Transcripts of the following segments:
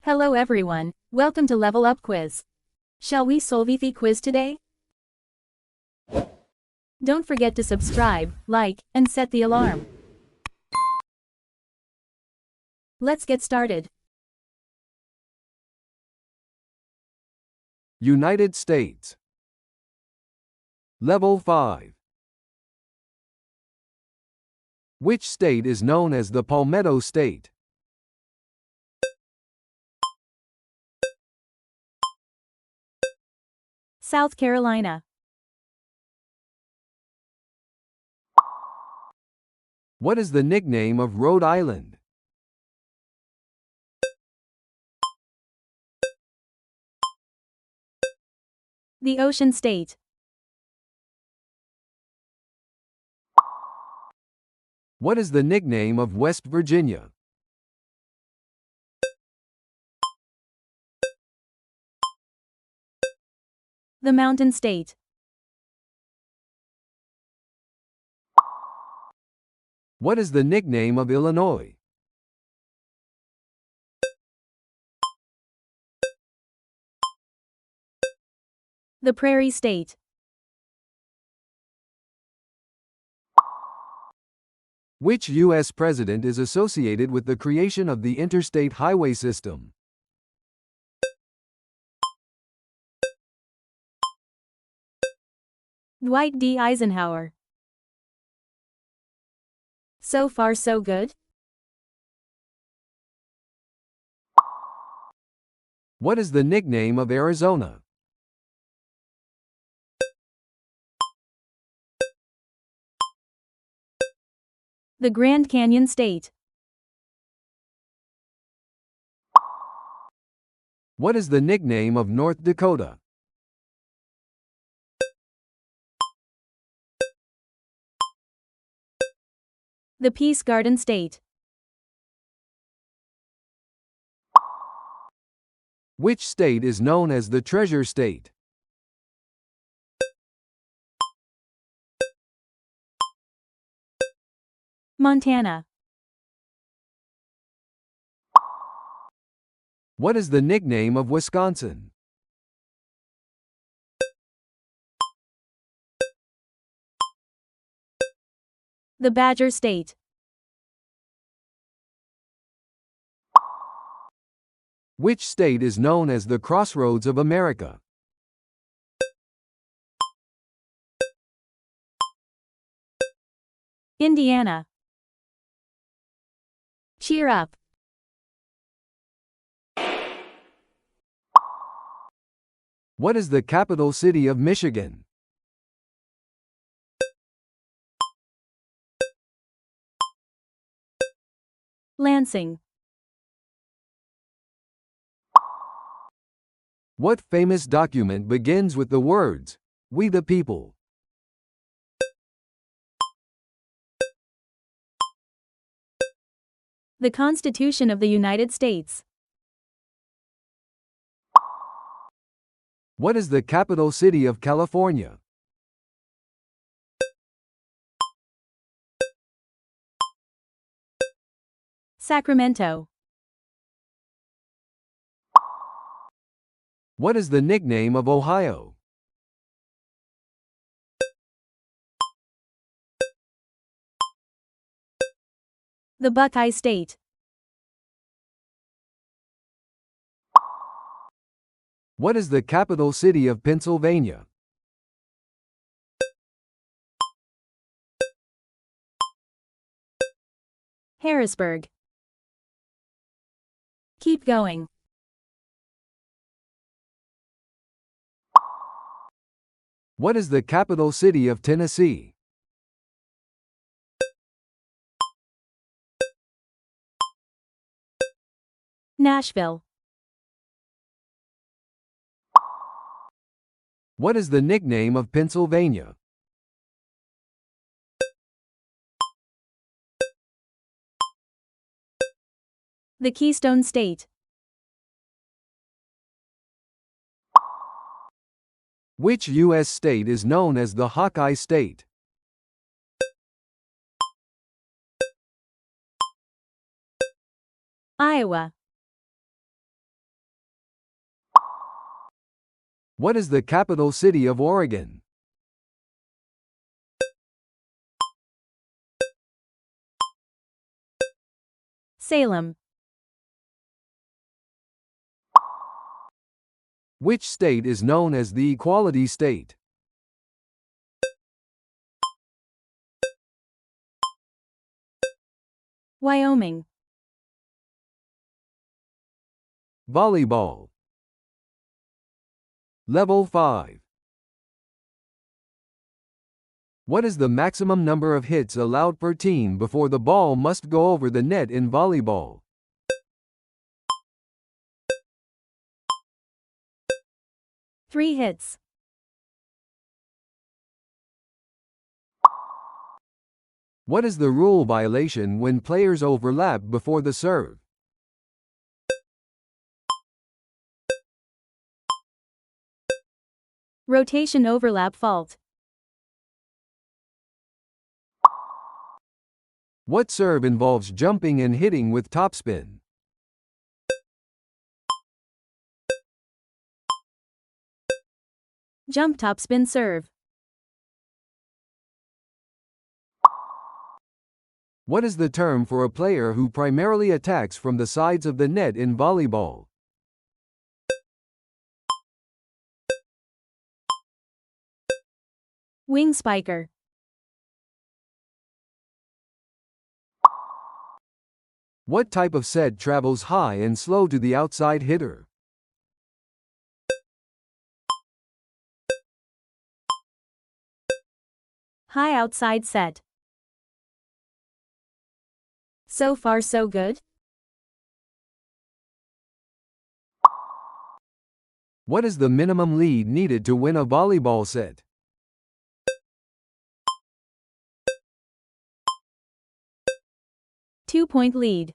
Hello everyone, welcome to Level Up Quiz. Shall we solve the quiz today? Don't forget to subscribe, like, and set the alarm. Let's get started. United States. Level 5. Which state is known as the Palmetto State? South Carolina. What is the nickname of Rhode Island? The Ocean State. What is the nickname of West Virginia? The Mountain State. What is the nickname of Illinois? The Prairie State. Which U.S. president is associated with the creation of the interstate highway system? Dwight D. Eisenhower. So far so good? What is the nickname of Arizona? The Grand Canyon State. What is the nickname of North Dakota? The Peace Garden State. Which state is known as the Treasure State? Montana. What is the nickname of Wisconsin? The Badger State. Which state is known as the Crossroads of America? Indiana. Cheer up. What is the capital city of Michigan? Lansing. What famous document begins with the words, "We the people"? The Constitution of the United States. What is the capital city of California? Sacramento. What is the nickname of Ohio? The Buckeye State. What is the capital city of Pennsylvania? Harrisburg. Keep going. What is the capital city of Tennessee? Nashville. What is the nickname of Pennsylvania? The Keystone State. Which U.S. state is known as the Hawkeye State? Iowa. What is the capital city of Oregon? Salem. Which state is known as the Equality State? Wyoming. Volleyball. Level 5. What is the maximum number of hits allowed per team before the ball must go over the net in volleyball? Three hits. What is the rule violation when players overlap before the serve? Rotation overlap fault. What serve involves jumping and hitting with topspin? Jump topspin serve. What is the term for a player who primarily attacks from the sides of the net in volleyball? Wing spiker. What type of set travels high and slow to the outside hitter? High outside set. So far so good? What is the minimum lead needed to win a volleyball set? Two-point lead.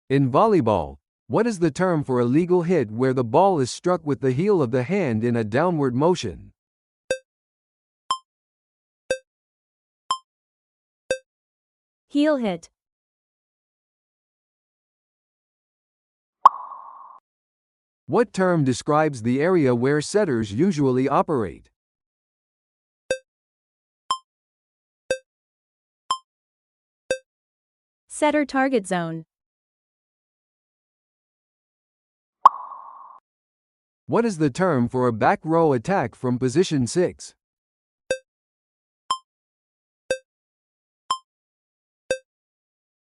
In volleyball, what is the term for a legal hit where the ball is struck with the heel of the hand in a downward motion? Heel hit. What term describes the area where setters usually operate? Setter target zone. What is the term for a back row attack from position 6?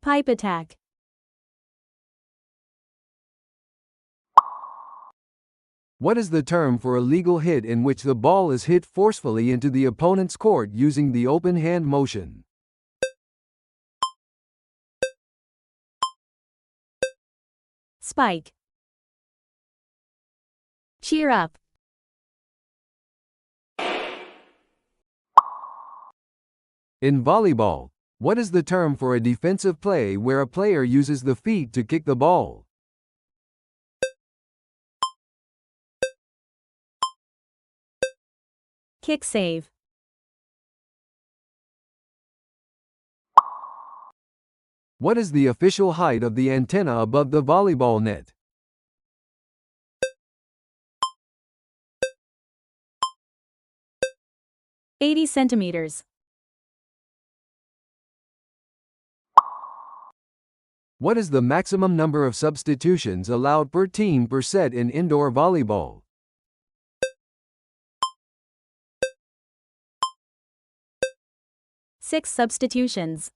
Pipe attack. What is the term for a legal hit in which the ball is hit forcefully into the opponent's court using the open hand motion? Spike. Cheer up. In volleyball, what is the term for a defensive play where a player uses the feet to kick the ball? Kick save. What is the official height of the antenna above the volleyball net? $80 cm. What is the maximum number of substitutions allowed per team per set in indoor volleyball? Six substitutions.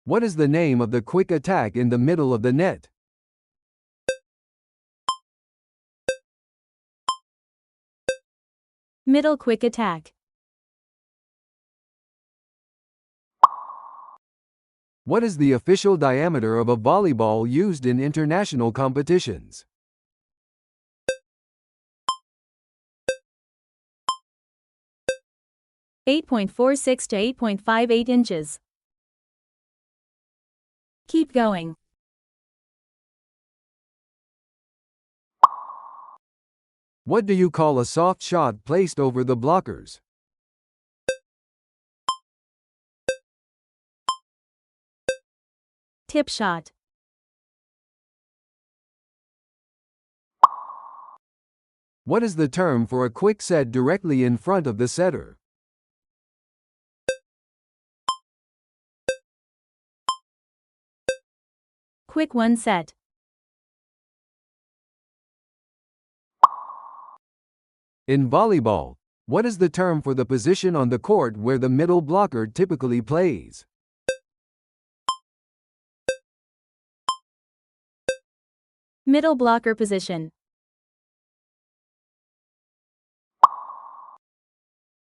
What is the name of the quick attack in the middle of the net? Middle quick attack. What is the official diameter of a volleyball used in international competitions? (8.46 to 8.58 inches). Keep going. What do you call a soft shot placed over the blockers? Tip shot. What is the term for a quick set directly in front of the setter? Quick one set. In volleyball, what is the term for the position on the court where the middle blocker typically plays? Middle blocker position.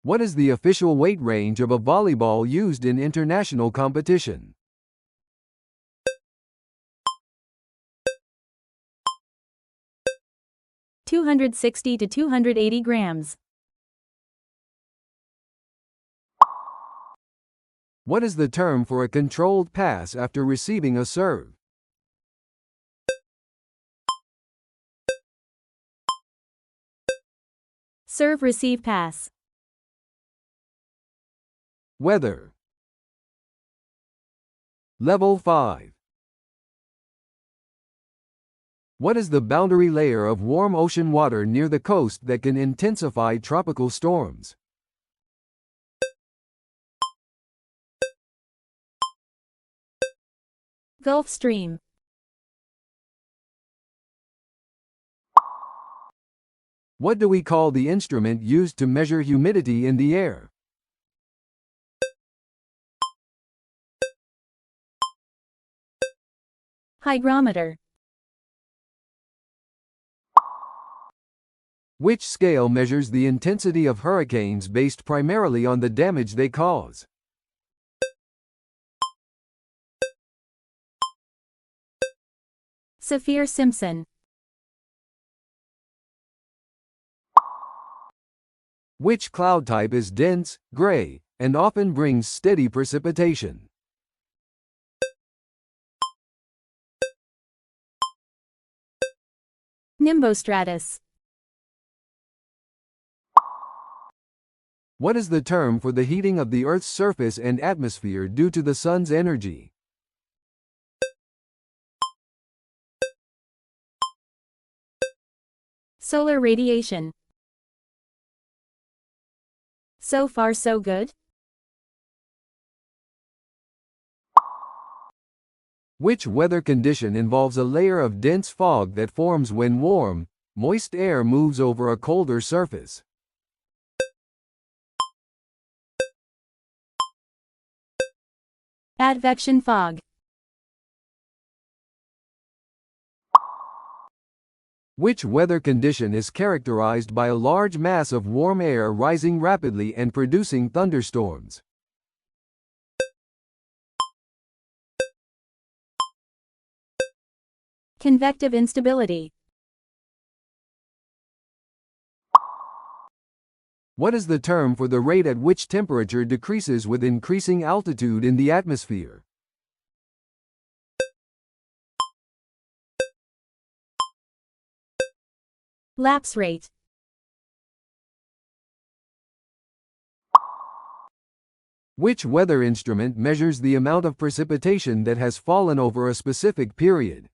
What is the official weight range of a volleyball used in international competition? (260 to 280 grams). What is the term for a controlled pass after receiving a serve? Serve receive pass. Weather. Level 5. What is the boundary layer of warm ocean water near the coast that can intensify tropical storms? Gulf Stream. What do we call the instrument used to measure humidity in the air? Hygrometer. Which scale measures the intensity of hurricanes based primarily on the damage they cause? Saffir-Simpson. Which cloud type is dense, gray, and often brings steady precipitation? Nimbostratus. What is the term for the heating of the Earth's surface and atmosphere due to the sun's energy? Solar radiation. So far so good? Which weather condition involves a layer of dense fog that forms when warm, moist air moves over a colder surface? Advection fog. Which weather condition is characterized by a large mass of warm air rising rapidly and producing thunderstorms? Convective instability. What is the term for the rate at which temperature decreases with increasing altitude in the atmosphere? Lapse rate. Which weather instrument measures the amount of precipitation that has fallen over a specific period?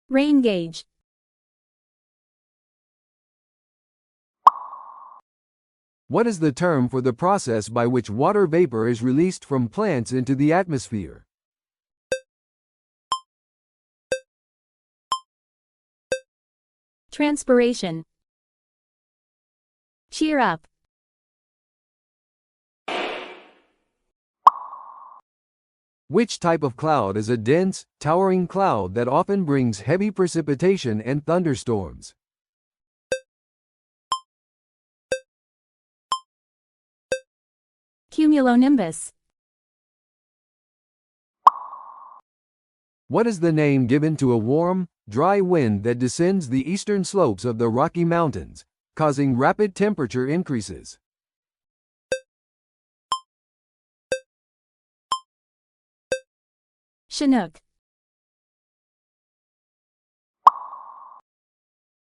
Rain gauge. What is the term for the process by which water vapor is released from plants into the atmosphere? Transpiration. Cheer up. Which type of cloud is a dense, towering cloud that often brings heavy precipitation and thunderstorms? Cumulonimbus. What is the name given to a warm, dry wind that descends the eastern slopes of the Rocky Mountains, causing rapid temperature increases? Chinook.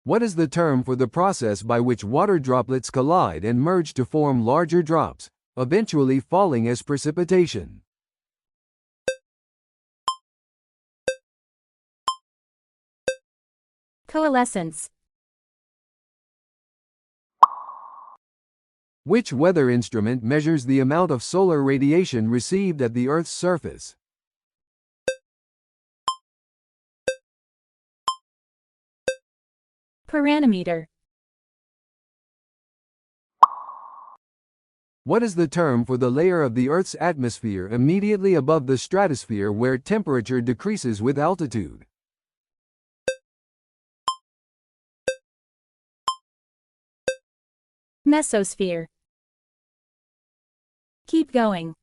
What is the term for the process by which water droplets collide and merge to form larger drops, eventually falling as precipitation? Coalescence. Which weather instrument measures the amount of solar radiation received at the Earth's surface? Paranometer. What is the term for the layer of the Earth's atmosphere immediately above the stratosphere where temperature decreases with altitude? Mesosphere. Keep going.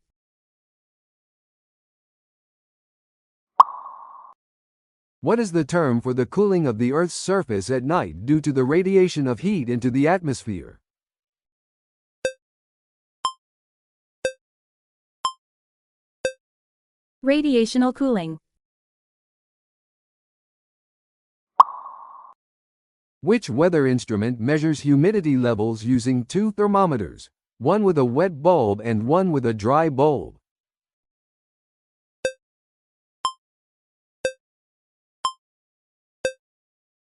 What is the term for the cooling of the Earth's surface at night due to the radiation of heat into the atmosphere? Radiational cooling. Which weather instrument measures humidity levels using two thermometers, one with a wet bulb and one with a dry bulb?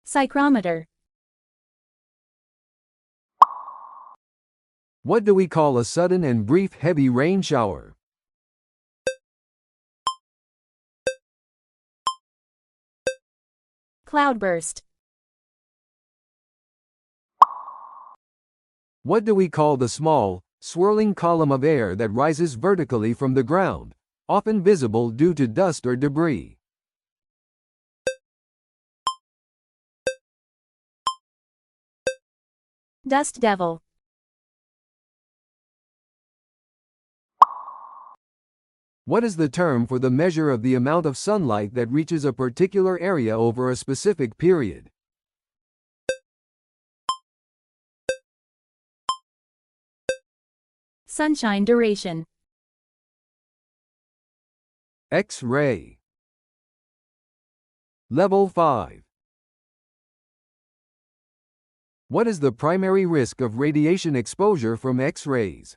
Psychrometer. What do we call a sudden and brief heavy rain shower? Cloudburst. What do we call the small, swirling column of air that rises vertically from the ground, often visible due to dust or debris? Dust devil. What is the term for the measure of the amount of sunlight that reaches a particular area over a specific period? Sunshine duration. X-ray. Level 5. What is the primary risk of radiation exposure from X-rays?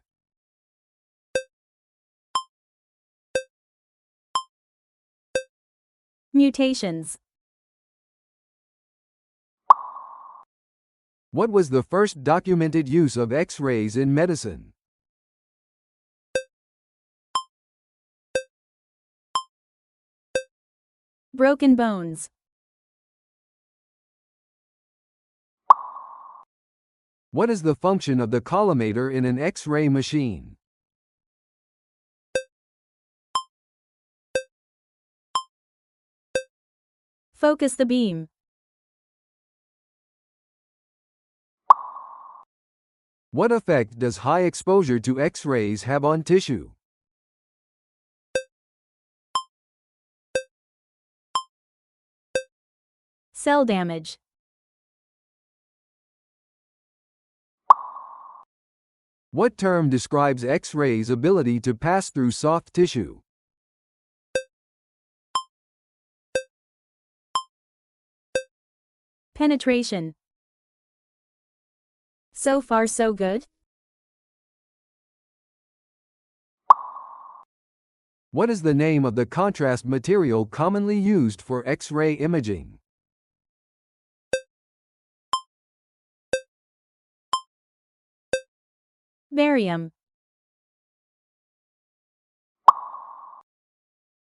Mutations. What was the first documented use of X-rays in medicine? Broken bones. What is the function of the collimator in an X-ray machine? Focus the beam. What effect does high exposure to X-rays have on tissue? Cell damage. What term describes X-rays' ability to pass through soft tissue? Penetration. So far so good? What is the name of the contrast material commonly used for X-ray imaging? Barium.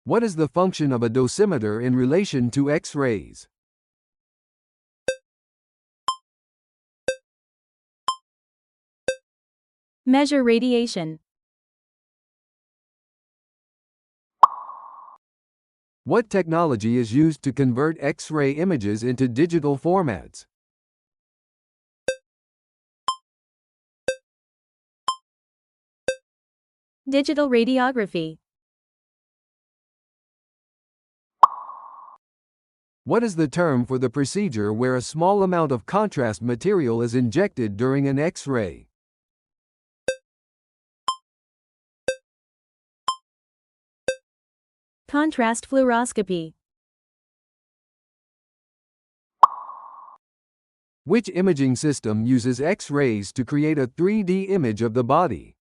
What is the function of a dosimeter in relation to X-rays? Measure radiation. What technology is used to convert X-ray images into digital formats? Digital radiography. What is the term for the procedure where a small amount of contrast material is injected during an X-ray? Contrast fluoroscopy. Which imaging system uses X-rays to create a 3D image of the body?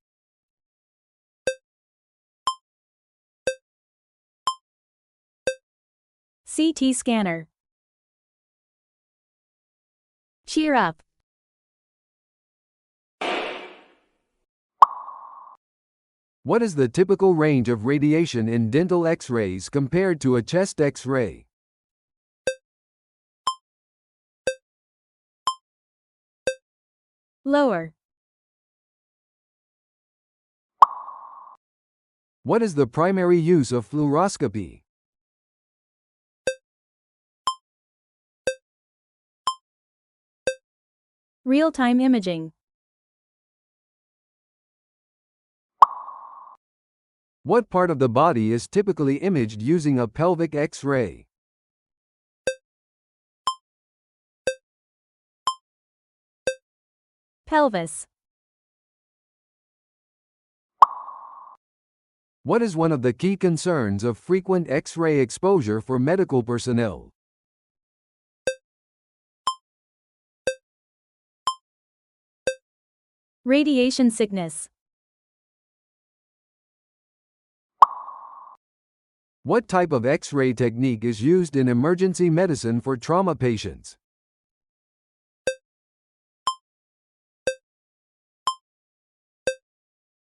CT scanner. Cheer up. What is the typical range of radiation in dental X-rays compared to a chest X-ray? Lower. What is the primary use of fluoroscopy? Real-time imaging. What part of the body is typically imaged using a pelvic X-ray? Pelvis. What is one of the key concerns of frequent X-ray exposure for medical personnel? Radiation sickness. What type of X-ray technique is used in emergency medicine for trauma patients?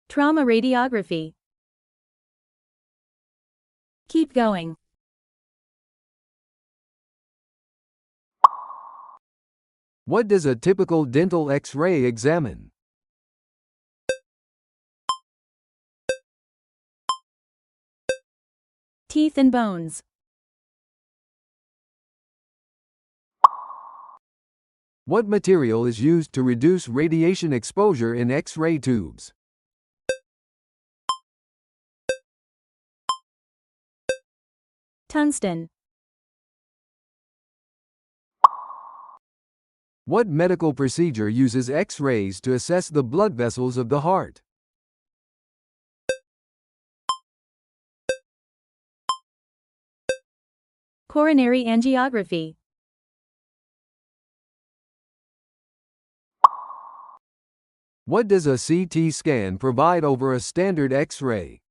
Trauma radiography. Keep going. What does a typical dental X-ray examine? Teeth and bones. What material is used to reduce radiation exposure in X-ray tubes? Tungsten. What medical procedure uses X-rays to assess the blood vessels of the heart? Coronary angiography. What does a CT scan provide over a standard X-ray?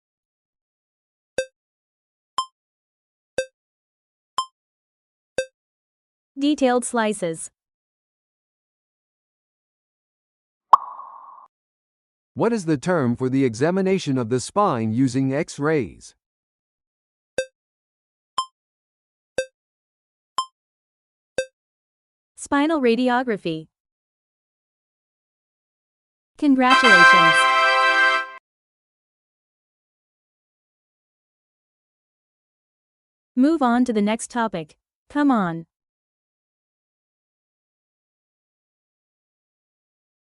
Detailed slices. What is the term for the examination of the spine using X-rays? Spinal radiography. Congratulations! Move on to the next topic. Come on.